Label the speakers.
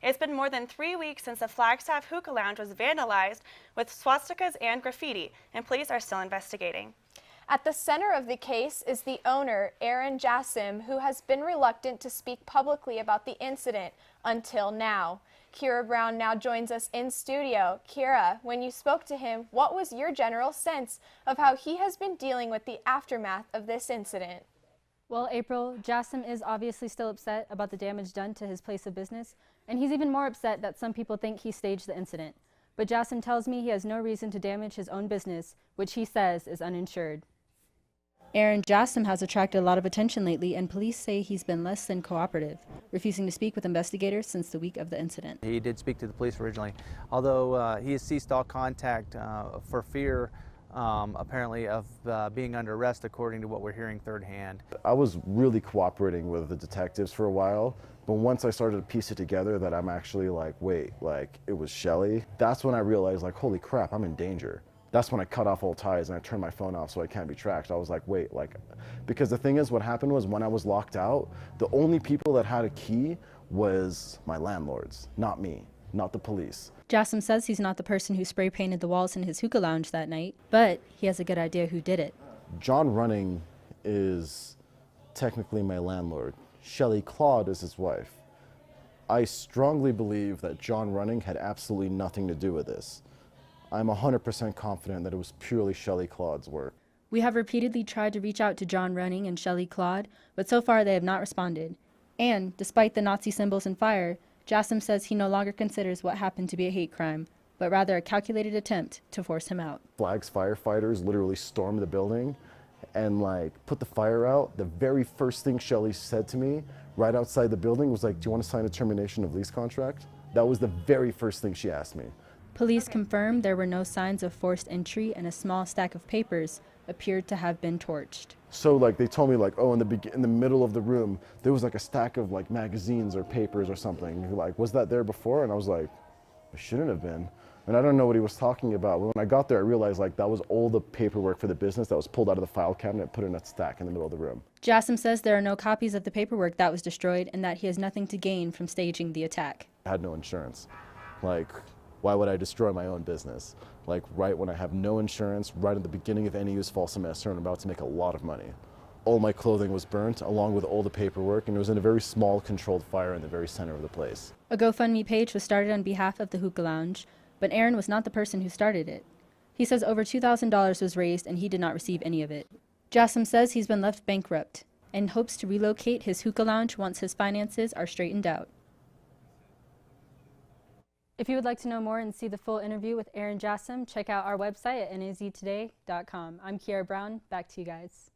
Speaker 1: It's been more than 3 weeks since the Flagstaff Hookah Lounge was vandalized with swastikas and graffiti, and police are still investigating.
Speaker 2: At the center of the case is the owner, Jasim, who has been reluctant to speak publicly about the incident until now. Kiara Brown now joins us in studio. Kiara, when you spoke to him, what was your general sense of how he has been dealing with the aftermath of this incident?
Speaker 3: Well, April, Jasim is obviously still upset about the damage done to his place of business, and he's even more upset that some people think he staged the incident. But Jasim tells me he has no reason to damage his own business, which he says is uninsured. Jasim has attracted a lot of attention lately, and police say he's been less than cooperative, refusing to speak with investigators since the week of the incident.
Speaker 4: He did speak to the police originally, although he has ceased all contact for fear, apparently, of being under arrest, according to what we're hearing third hand.
Speaker 5: I was really cooperating with the detectives for a while, but once I started to piece it together that I'm actually like, wait, like it was Shelly, that's when I realized, like, holy crap, I'm in danger. That's when I cut off all ties and I turned my phone off so I can't be tracked. I was like, wait, like, because the thing is, what happened was when I was locked out, the only people that had a key was my landlords, not me, not the police.
Speaker 3: Jasim says he's not the person who spray painted the walls in his hookah lounge that night, but he has a good idea who did it.
Speaker 5: John Running is technically my landlord. Shelly Claude is his wife. I strongly believe that John Running had absolutely nothing to do with this. I'm 100% confident that it was purely Shelly Claude's work.
Speaker 3: We have repeatedly tried to reach out to John Running and Shelly Claude, but so far they have not responded. And, despite the Nazi symbols and fire, Jasim says he no longer considers what happened to be a hate crime, but rather a calculated attempt to force him out.
Speaker 5: Flags firefighters literally stormed the building and like put the fire out. The very first thing Shelly said to me right outside the building was like, do you want to sign a termination of lease contract? That was the very first thing she asked me.
Speaker 3: Police confirmed there were no signs of forced entry, and a small stack of papers appeared to have been torched.
Speaker 5: So like they told me like, oh, in the middle of the room there was like a stack of like magazines or papers or something. Like, was that there before? And I was like, it shouldn't have been. And I don't know what he was talking about. When I got there, I realized like that was all the paperwork for the business that was pulled out of the file cabinet, put in a stack in the middle of the room.
Speaker 3: Jasim says there are no copies of the paperwork that was destroyed, and that he has nothing to gain from staging the attack.
Speaker 5: I had no insurance. Like, why would I destroy my own business? Like, right when I have no insurance, right at the beginning of any used fall semester, and I'm about to make a lot of money. All my clothing was burnt, along with all the paperwork, and it was in a very small, controlled fire in the very center of the place.
Speaker 3: A GoFundMe page was started on behalf of the Hookah Lounge, but Aaron was not the person who started it. He says over $2,000 was raised, and he did not receive any of it. Jasim says he's been left bankrupt, and hopes to relocate his Hookah Lounge once his finances are straightened out. If you would like to know more and see the full interview with Jasim, check out our website at naztoday.com. I'm Kiara Brown. Back to you guys.